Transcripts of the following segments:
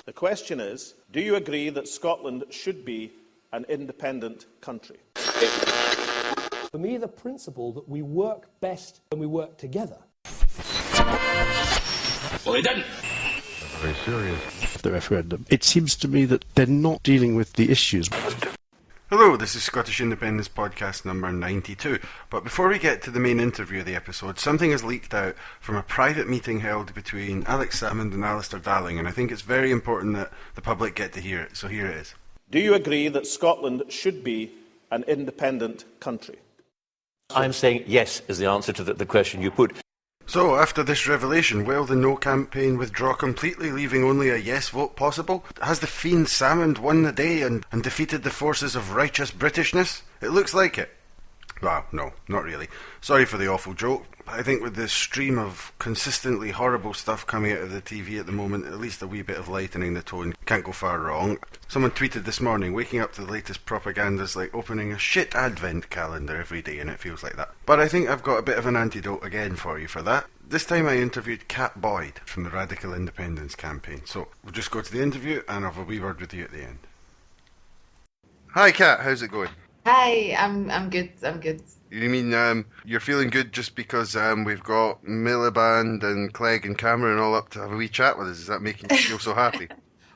The question is, do you agree that Scotland should be an independent country? For me, the principle that we work best when we work together. Well, he didn't. Very serious. The referendum. It seems to me that they're not dealing with the issues. Hello, this is Scottish Independence Podcast number 92. But before we get to the main interview of the episode, something has leaked out from a private meeting held between Alex Salmond and Alistair Darling, and I think it's very important that the public get to hear it. So here it is. Do you agree that Scotland should be an independent country? I'm saying yes is the answer to the question you put. So, after this revelation, will the No campaign withdraw completely, leaving only a yes vote possible? Has the fiend Salmond won the day and defeated the forces of righteous Britishness? It looks like it. Well, no, not really. Sorry for the awful joke. I think with this stream of consistently horrible stuff coming out of the TV at the moment, at least a wee bit of lightening the tone can't go far wrong. Someone tweeted this morning, waking up to the latest propaganda's like opening a shit advent calendar every day, and it feels like that. But I think I've got a bit of an antidote again for you for that. This time I interviewed Kat Boyd from the Radical Independence campaign. So we'll just go to the interview and I'll have a wee word with you at the end. Hi Kat, how's it going? Hi, I'm good. I'm good. You mean you're feeling good just because we've got Miliband and Clegg and Cameron all up to have a wee chat with us? Is that making you feel so happy?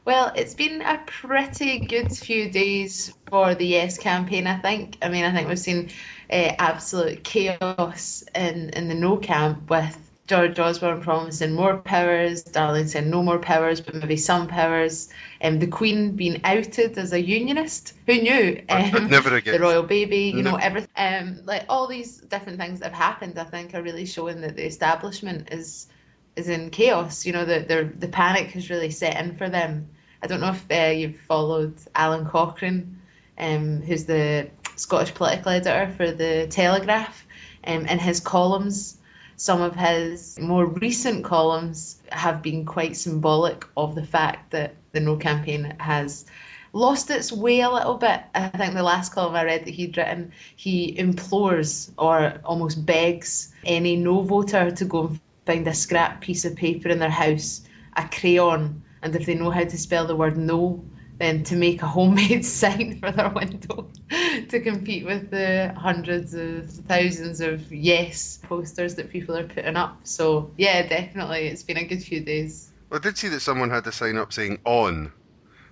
Well, it's been a pretty good few days for the Yes campaign, I think. I think we've seen absolute chaos in the No camp, with George Osborne promising more powers, Darling saying no more powers, but maybe some powers. The Queen being outed as a unionist. Who knew? Never again. The royal baby, everything. Like all these different things that have happened, I think, are really showing that the establishment is in chaos. The panic has really set in for them. I don't know if you've followed Alan Cochrane, who's the Scottish political editor for the Telegraph, and his columns. Some of his more recent columns have been quite symbolic of the fact that the No campaign has lost its way a little bit. I think the last column I read that he'd written, he implores or almost begs any No voter to go and find a scrap piece of paper in their house, a crayon, and if they know how to spell the word no, then to make a homemade sign for their window to compete with the hundreds of thousands of yes posters that people are putting up. So yeah, definitely, it's been a good few days. Well, I did see that someone had to sign up saying on.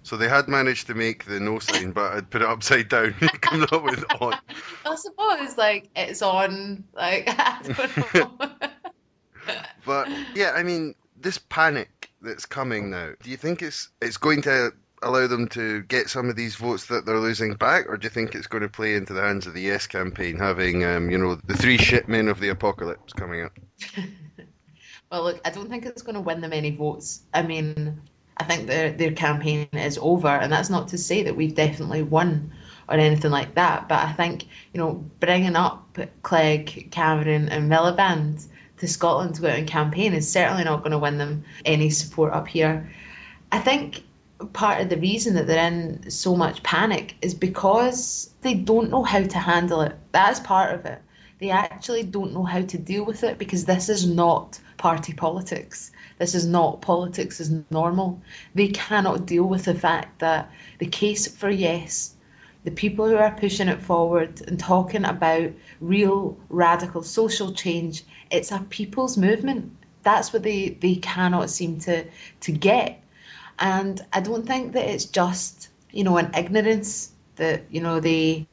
So they had managed to make the no sign, but I'd put it upside down and come up with on. I suppose, it's on, I don't know. But yeah, this panic that's coming now, do you think it's going to allow them to get some of these votes that they're losing back, or do you think it's going to play into the hands of the Yes campaign, having the three shit men of the apocalypse coming up? Well, look, I don't think it's going to win them any votes. I think their campaign is over, and that's not to say that we've definitely won or anything like that, but I think, bringing up Clegg, Cameron and Miliband to Scotland to go out and campaign is certainly not going to win them any support up here. I think part of the reason that they're in so much panic is because they don't know how to handle it. That's part of it. They actually don't know how to deal with it, because this is not party politics. This is not politics as normal. They cannot deal with the fact that the case for yes, the people who are pushing it forward and talking about real radical social change, it's a people's movement. That's what they cannot seem to get. And I don't think that it's just, an ignorance that, they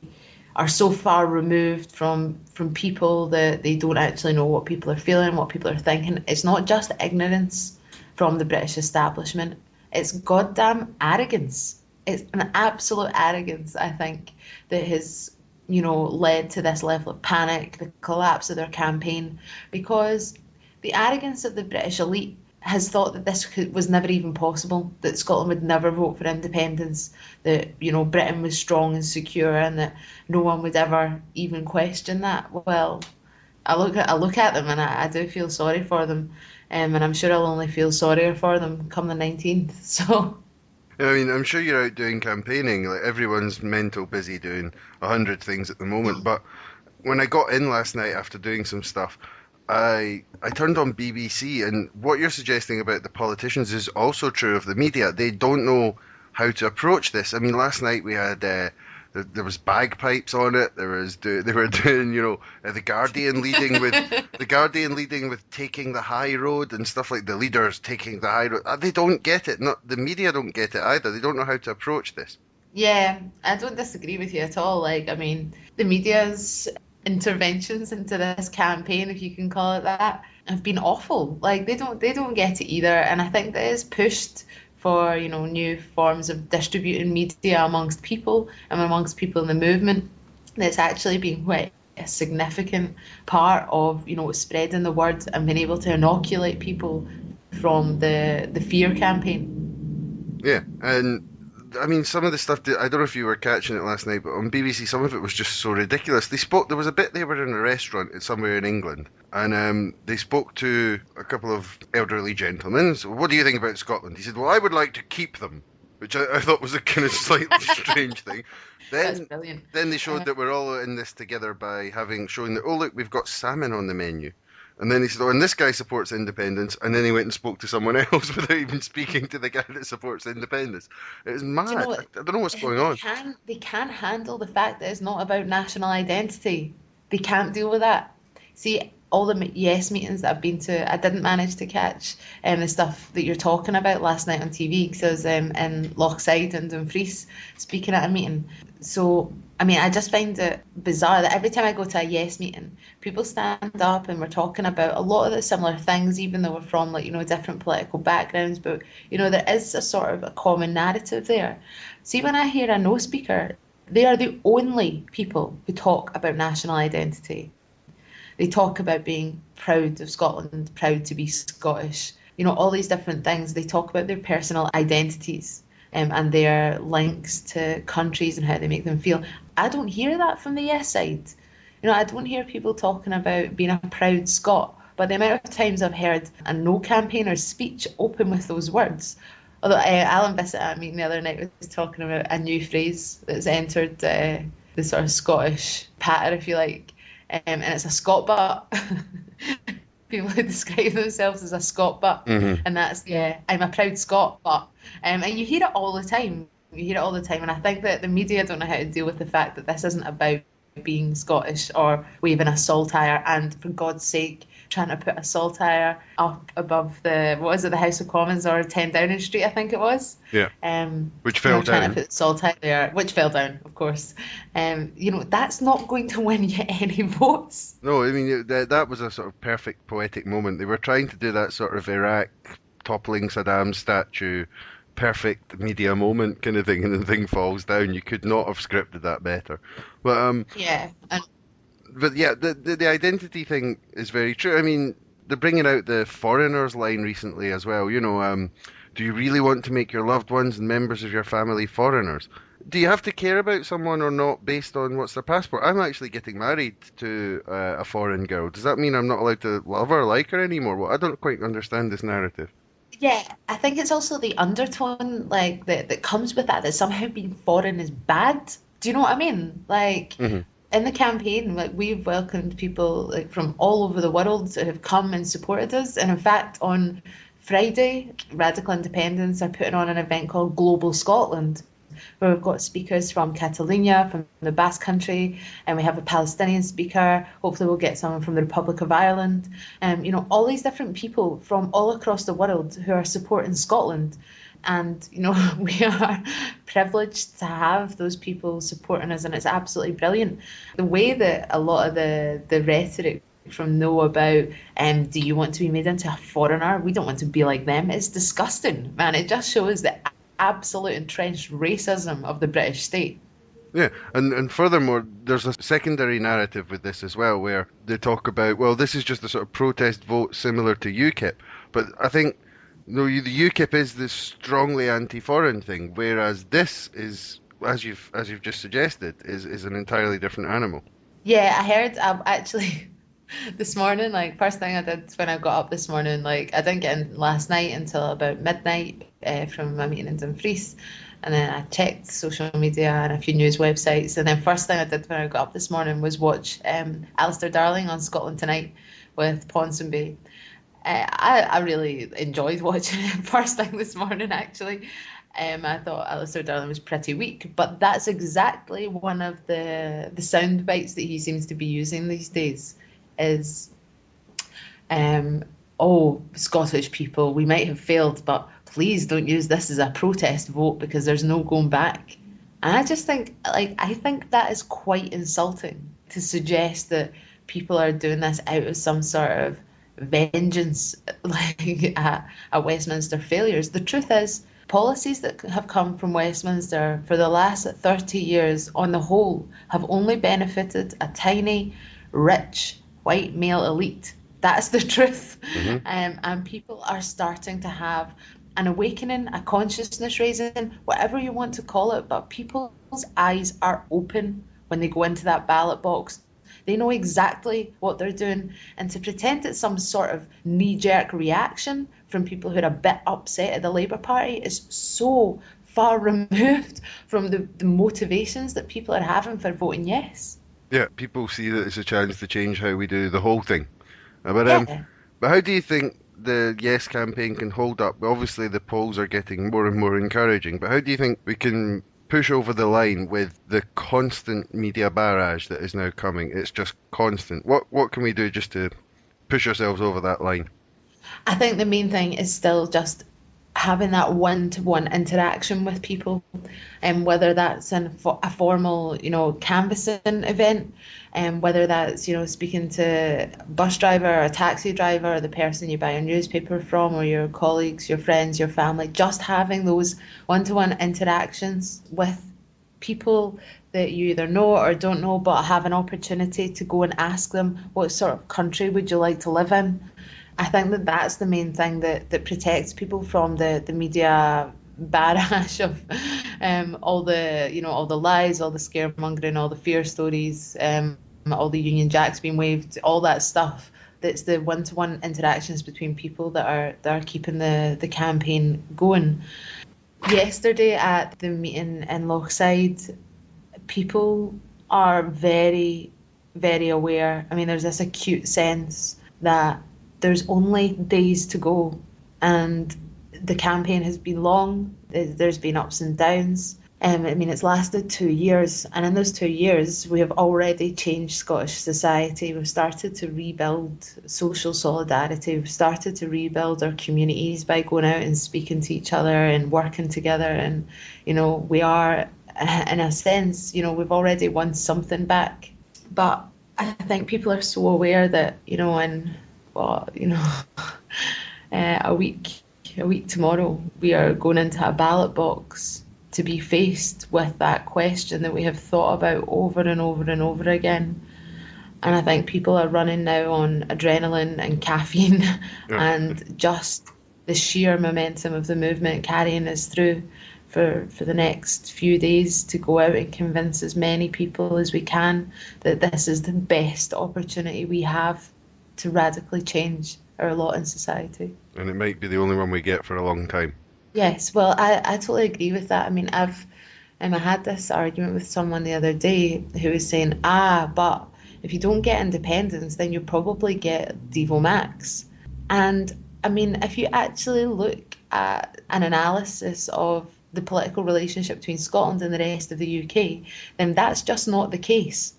are so far removed from people that they don't actually know what people are feeling, what people are thinking. It's not just ignorance from the British establishment. It's goddamn arrogance. It's an absolute arrogance, I think, that has, led to this level of panic, the collapse of their campaign, because the arrogance of the British elite has thought that this was never even possible, that Scotland would never vote for independence, that, Britain was strong and secure and that no one would ever even question that. Well, I look at them and I do feel sorry for them, and I'm sure I'll only feel sorrier for them come the 19th. So I'm sure you're out doing campaigning. Like, everyone's mental busy doing 100 things at the moment. But when I got in last night after doing some stuff, I turned on BBC, and what you're suggesting about the politicians is also true of the media. They don't know how to approach this. I mean, last night we had there was bagpipes on it. They were doing, the Guardian leading with taking the high road and stuff, like the leaders taking the high road. They don't get it. Not the media don't get it either. They don't know how to approach this. Yeah, I don't disagree with you at all. Like, I mean, the media's interventions into this campaign, if you can call it that, have been awful. Like, they don't get it either. And I think that is pushed for, new forms of distributing media amongst people and amongst people in the movement. That's actually been quite a significant part of, spreading the word and being able to inoculate people from the fear campaign. Yeah, and I mean, some of the stuff, I don't know if you were catching it last night, but on BBC, some of it was just so ridiculous. There was a bit, they were in a restaurant somewhere in England, and they spoke to a couple of elderly gentlemen. So, what do you think about Scotland? He said, well, I would like to keep them, which I thought was a kind of slightly strange thing. That's brilliant. Then they showed that we're all in this together by showing that, oh, look, we've got salmon on the menu. And then he said, oh, and this guy supports independence. And then he went and spoke to someone else without even speaking to the guy that supports independence. It was mad. I don't know what's going on. They can't handle the fact that it's not about national identity. They can't deal with that. See, all the Yes meetings that I've been to, I didn't manage to catch the stuff that you're talking about last night on TV, because I was in Lochside and Dumfries speaking at a meeting. So, I mean, I just find it bizarre that every time I go to a Yes meeting, people stand up and we're talking about a lot of the similar things, even though we're from, different political backgrounds. But, there is a sort of a common narrative there. See, when I hear a No speaker, they are the only people who talk about national identity. They talk about being proud of Scotland, proud to be Scottish, all these different things. They talk about their personal identities and their links to countries and how they make them feel. I don't hear that from the Yes side. I don't hear people talking about being a proud Scot, but the amount of times I've heard a No campaigner's speech open with those words. Although Alan Bissett at a meeting the other night was talking about a new phrase that's entered the sort of Scottish patter, if you like. And it's a Scot butt. People who describe themselves as a Scot butt. Mm-hmm. And that's, I'm a proud Scot butt. And you hear it all the time. And I think that the media don't know how to deal with the fact that this isn't about being Scottish or waving a saltire, and for God's sake, trying to put a saltire up above the House of Commons or 10 Downing Street, I think it was. Yeah. Which fell down. Trying to put saltire there, which fell down, of course. That's not going to win you any votes. No, I mean, that was a sort of perfect poetic moment. They were trying to do that sort of Iraq toppling Saddam statue, perfect media moment kind of thing, and the thing falls down. You could not have scripted that better. But the identity thing is very true. I mean, they're bringing out the foreigners line recently as well. Do you really want to make your loved ones and members of your family foreigners? Do you have to care about someone or not based on what's their passport? I'm actually getting married to a foreign girl. Does that mean I'm not allowed to love her or like her anymore? Well, I don't quite understand this narrative. Yeah, I think it's also the undertone that comes with that somehow being foreign is bad. Do you know what I mean? Mm-hmm. In the campaign, we've welcomed people from all over the world that have come and supported us. And in fact, on Friday, Radical Independents are putting on an event called Global Scotland, where we've got speakers from Catalonia, from the Basque Country, and we have a Palestinian speaker. Hopefully we'll get someone from the Republic of Ireland. All these different people from all across the world who are supporting Scotland. And, we are privileged to have those people supporting us, and it's absolutely brilliant. The way that a lot of the rhetoric from No about do you want to be made into a foreigner? We don't want to be like them. It's disgusting, man. It just shows the absolute entrenched racism of the British state. Yeah, and furthermore, there's a secondary narrative with this as well, where they talk about, well, this is just a sort of protest vote similar to UKIP. But I think, the UKIP is this strongly anti-foreign thing, whereas this is, as you've just suggested, is an entirely different animal. Yeah, I heard actually this morning, first thing I did when I got up this morning, I didn't get in last night until about midnight from my meeting in Dumfries, and then I checked social media and a few news websites, and then first thing I did when I got up this morning was watch Alistair Darling on Scotland Tonight, with Ponsonby. I really enjoyed watching it first thing this morning, actually. I thought Alistair Darling was pretty weak, but that's exactly one of the sound bites that he seems to be using these days is, oh, Scottish people, we might have failed, but please don't use this as a protest vote because there's no going back. And I just think, I think that is quite insulting to suggest that people are doing this out of some sort of vengeance, at Westminster failures. The truth is, policies that have come from Westminster for the last 30 years, on the whole, have only benefited a tiny, rich, white male elite. That's the truth. Mm-hmm. And people are starting to have an awakening, a consciousness raising, whatever you want to call it, but people's eyes are open when they go into that ballot box. They know exactly what they're doing, and to pretend it's some sort of knee-jerk reaction from people who are a bit upset at the Labour Party is so far removed from the motivations that people are having for voting yes. Yeah, people see that it's a chance to change how we do the whole thing. But how do you think the Yes campaign can hold up? Obviously, the polls are getting more and more encouraging, but how do you think we can push over the line with the constant media barrage that is now coming? It's just constant. What can we do just to push ourselves over that line? I think the main thing is still just having that one-to-one interaction with people, and whether that's in a formal, canvassing event, and whether that's, speaking to a bus driver or a taxi driver or the person you buy a newspaper from, or your colleagues, your friends, your family, just having those one-to-one interactions with people that you either know or don't know, but have an opportunity to go and ask them, what sort of country would you like to live in? I think that that's the main thing that protects people from the media barrage of all the lies, all the scaremongering, all the fear stories, all the Union Jacks being waved, all that stuff. That's the one-to-one interactions between people that are keeping the campaign going. Yesterday at the meeting in Lochside, people are very, very aware. I mean, there's this acute sense that there's only days to go, and the campaign has been long. There's been ups and downs. It's lasted 2 years, and in those 2 years we have already changed Scottish society. We've started to rebuild social solidarity. We've started to rebuild our communities by going out and speaking to each other and working together, and we are, in a sense, we've already won something back. But I think people are so aware that a week tomorrow, we are going into a ballot box to be faced with that question that we have thought about over and over and over again. And I think people are running now on adrenaline and caffeine and just the sheer momentum of the movement carrying us through for the next few days to go out and convince as many people as we can that this is the best opportunity we have to radically change our lot in society. And it might be the only one we get for a long time. Yes, well, I totally agree with that. I mean, I had this argument with someone the other day who was saying, but if you don't get independence, then you'll probably get Devo Max. And I mean, if you actually look at an analysis of the political relationship between Scotland and the rest of the UK, then that's just not the case.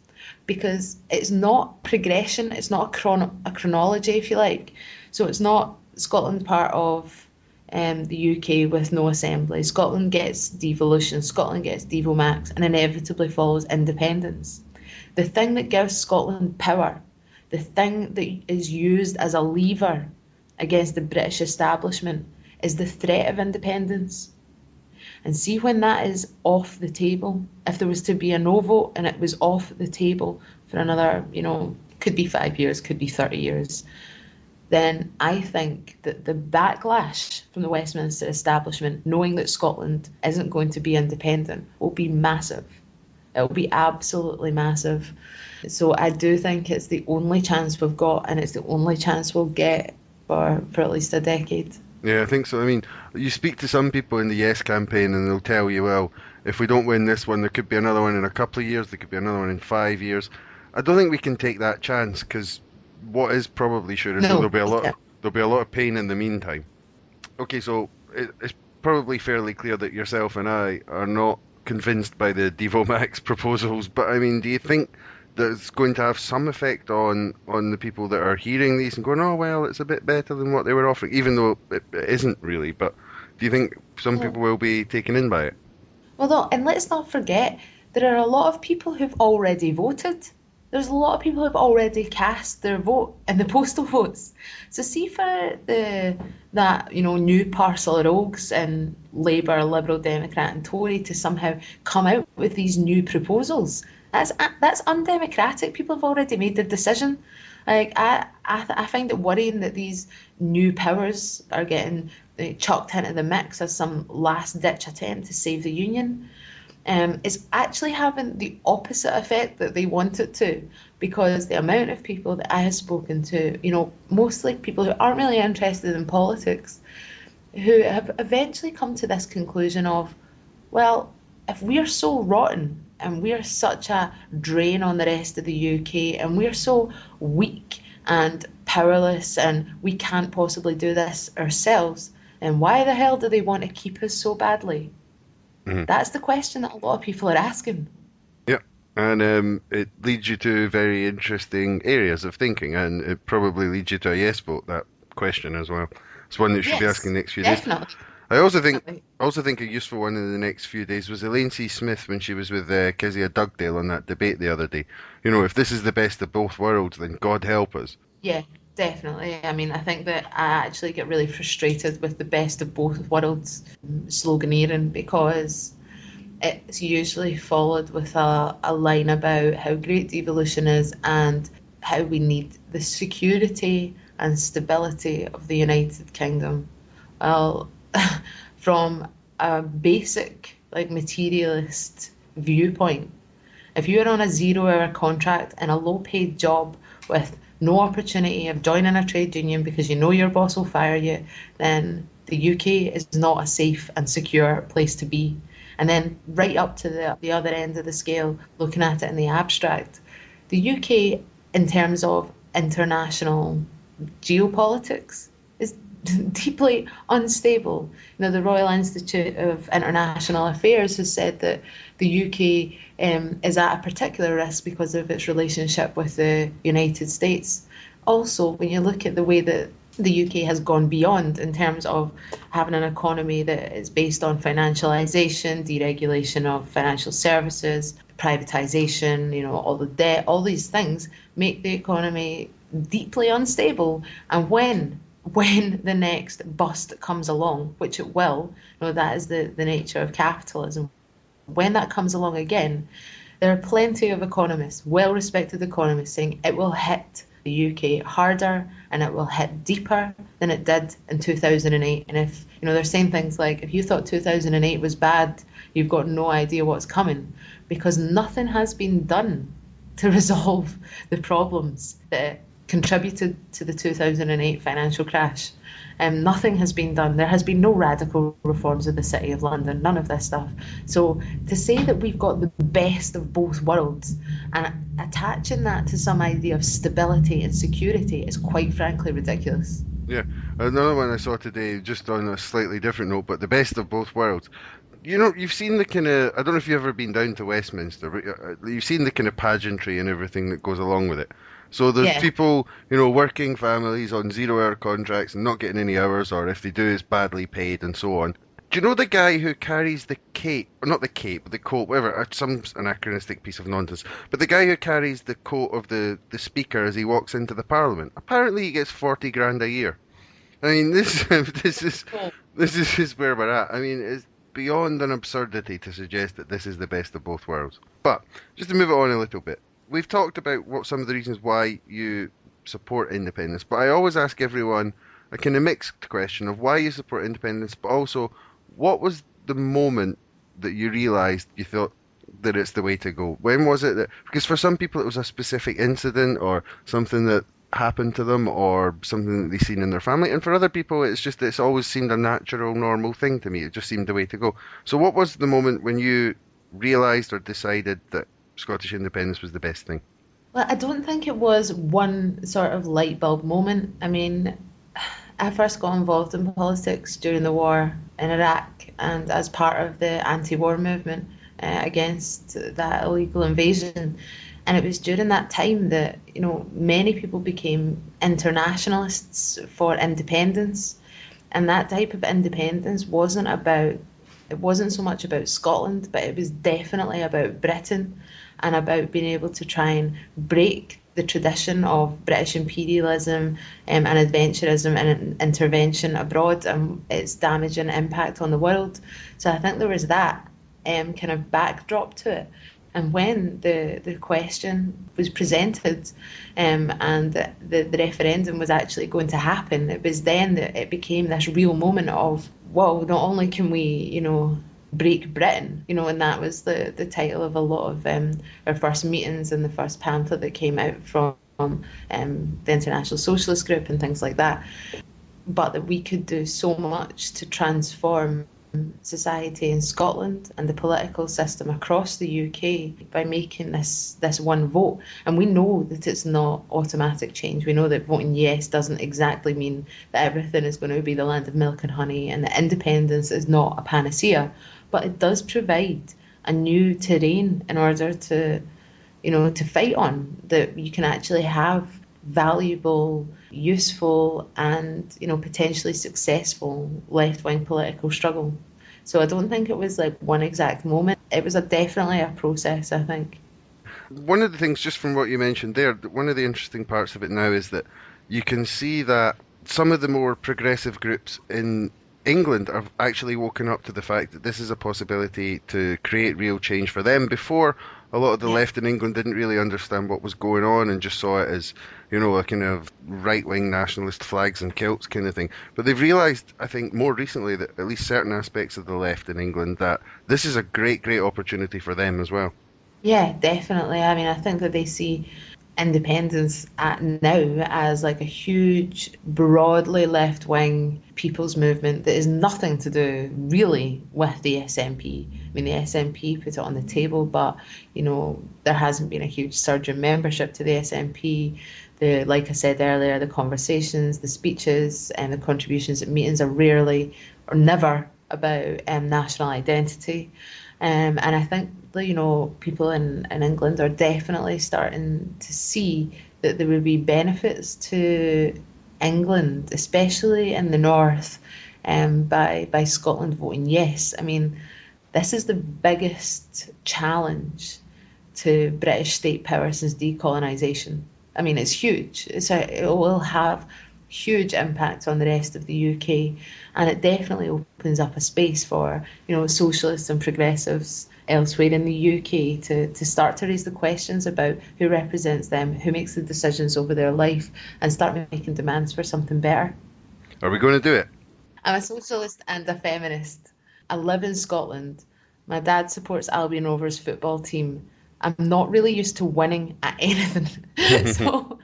Because it's not progression, it's not a chronology, if you like. So it's not Scotland part of the UK with no assembly. Scotland gets devolution, Scotland gets Devo Max, and inevitably follows independence. The thing that gives Scotland power, the thing that is used as a lever against the British establishment, is the threat of independence. And see, when that is off the table, if there was to be a no vote and it was off the table for another, could be 5 years, could be 30 years, then I think that the backlash from the Westminster establishment, knowing that Scotland isn't going to be independent, will be massive. It will be absolutely massive. So I do think it's the only chance we've got, and it's the only chance we'll get for at least a decade. Yeah, I think so. I mean, you speak to some people in the Yes campaign and they'll tell you, well, if we don't win this one, there could be another one in a couple of years, there could be another one in 5 years. I don't think we can take that chance because what is probably sure is that No, there'll be a lot of pain in the meantime. Okay, so it's probably fairly clear that yourself and I are not convinced by the Devo Max proposals, but I mean, do you think that it's going to have some effect on the people that are hearing these and going, oh, well, it's a bit better than what they were offering, even though it isn't really, but do you think some people will be taken in by it? Well, no, and let's not forget, there are a lot of people who've already voted. There's a lot of people who've already cast their vote in the postal votes. So see for that new parcel of rogues in Labour, Liberal Democrat and Tory to somehow come out with these new proposals. That's undemocratic. People have already made their decision. Like I find it worrying that these new powers are getting chucked into the mix as some last ditch attempt to save the union. It's actually having the opposite effect that they want it to, because the amount of people that I have spoken to, mostly people who aren't really interested in politics, who have eventually come to this conclusion of, well, if we're so rotten and we're such a drain on the rest of the UK and we're so weak and powerless and we can't possibly do this ourselves, then why the hell do they want to keep us so badly? That's the question that a lot of people are asking. Yeah, and it leads you to very interesting areas of thinking, and it probably leads you to a yes vote, that question as well. It's one that you should be asking next few days. Definitely. I also think a useful one in the next few days was Elaine C. Smith when she was with Kezia Dugdale on that debate the other day. If this is the best of both worlds, then God help us. Yeah, definitely. I mean, I think that I actually get really frustrated with the best of both worlds sloganeering, because it's usually followed with a line about how great devolution is and how we need the security and stability of the United Kingdom. Well, from a basic, materialist viewpoint, if you're on a 0-hour contract in a low-paid job with no opportunity of joining a trade union because your boss will fire you, then the UK is not a safe and secure place to be. And then right up to the other end of the scale, looking at it in the abstract, the UK, in terms of international geopolitics, is deeply unstable. The Royal Institute of International Affairs has said that the UK is at a particular risk because of its relationship with the United States. Also, when you look at the way that the UK has gone beyond in terms of having an economy that is based on financialisation, deregulation of financial services, privatisation, all the debt, all these things make the economy deeply unstable. And when the next bust comes along, which it will, that is the nature of capitalism, when that comes along again, there are plenty of economists, well-respected economists, saying it will hit the UK harder and it will hit deeper than it did in 2008. And if, they're saying things like, if you thought 2008 was bad, you've got no idea what's coming, because nothing has been done to resolve the problems that contributed to the 2008 financial crash. Nothing has been done. There has been no radical reforms of the City of London, none of this stuff. So to say that we've got the best of both worlds and attaching that to some idea of stability and security is quite frankly ridiculous. Yeah, another one I saw today, just on a slightly different note, but the best of both worlds. You've seen the kind of, I don't know if you've ever been down to Westminster, but you've seen the kind of pageantry and everything that goes along with it. So there's people, working families on 0-hour contracts and not getting any hours, or if they do, it's badly paid and so on. Do you know the guy who carries the cape, or not the cape, but the coat, whatever, some anachronistic piece of nonsense, but the guy who carries the coat of the Speaker as he walks into the Parliament, apparently he gets 40 grand a year. I mean, this is where we're at. I mean, it's beyond an absurdity to suggest that this is the best of both worlds. But, just to move it on a little bit, we've talked about what some of the reasons why you support independence, but I always ask everyone a kind of mixed question of why you support independence, but also what was the moment that you realised you thought that it's the way to go? When was it that, because for some people it was a specific incident or something that happened to them or something that they've seen in their family, and for other people it's always seemed a natural, normal thing to me. It just seemed the way to go. So what was the moment when you realised or decided that Scottish independence was the best thing? Well, I don't think it was one sort of light bulb moment. I mean, I first got involved in politics during the war in Iraq and as part of the anti-war movement against that illegal invasion. And it was during that time that, many people became internationalists for independence. And that type of independence it wasn't so much about Scotland, but it was definitely about Britain and about being able to try and break the tradition of British imperialism and adventurism and intervention abroad and its damaging impact on the world. So I think there was that kind of backdrop to it. And when the question was presented and the referendum was actually going to happen, it was then that it became this real moment of, well, not only can we, break Britain, and that was the title of a lot of our first meetings and the first pamphlet that came out from the International Socialist Group and things like that, but that we could do so much to transform society in Scotland and the political system across the UK by making this one vote. And we know that it's not automatic change. We know that voting yes doesn't exactly mean that everything is going to be the land of milk and honey and that independence is not a panacea, but it does provide a new terrain in order to fight on, that you can actually have valuable, useful and potentially successful left-wing political struggle. So I don't think it was like one exact moment. It was definitely a process, I think. One of the things, just from what you mentioned there, one of the interesting parts of it now is that you can see that some of the more progressive groups in England have actually woken up to the fact that this is a possibility to create real change for them. Before, a lot of the left in England didn't really understand what was going on and just saw it as, a kind of right-wing nationalist flags and kilts kind of thing. But they've realised, I think, more recently that at least certain aspects of the left in England, that this is a great, great opportunity for them as well. Yeah, definitely. I mean, I think that they see independence now as like a huge, broadly left-wing people's movement that is nothing to do really with the SNP. I mean, the SNP put it on the table, but there hasn't been a huge surge in membership to the SNP. Like I said earlier, the conversations, the speeches, and the contributions at meetings are rarely or never about national identity. And I think that, people in England are definitely starting to see that there would be benefits to England, especially in the north, by Scotland voting yes. I mean, this is the biggest challenge to British state power since decolonisation. I mean, it's huge. It will have huge impact on the rest of the UK, and it definitely opens up a space for socialists and progressives elsewhere in the UK to start to raise the questions about who represents them, who makes the decisions over their life, and start making demands for something better. Are we going to do it? I'm a socialist and a feminist. I live in Scotland. My dad supports Albion Rovers football team. I'm not really used to winning at anything. So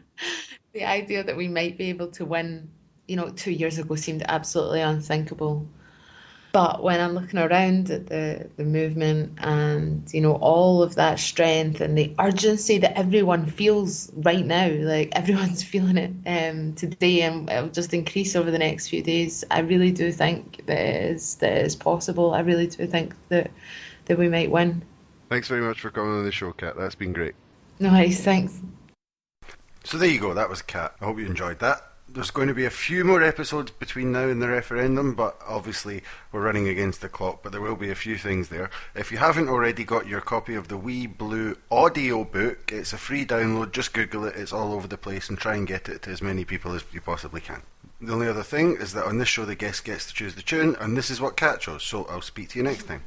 the idea that we might be able to win, 2 years ago seemed absolutely unthinkable. But when I'm looking around at the movement and, all of that strength and the urgency that everyone feels right now, like everyone's feeling it today, and it'll just increase over the next few days, I really do think that it is possible. I really do think that we might win. Thanks very much for coming on the show, Kat. That's been great. No worries, thanks. So there you go, that was Kat. I hope you enjoyed that. There's going to be a few more episodes between now and the referendum, but obviously we're running against the clock, but there will be a few things there. If you haven't already got your copy of the Wee Blue audio book, it's a free download, just Google it, it's all over the place, and try and get it to as many people as you possibly can. The only other thing is that on this show the guest gets to choose the tune, and this is what Kat chose, so I'll speak to you next time.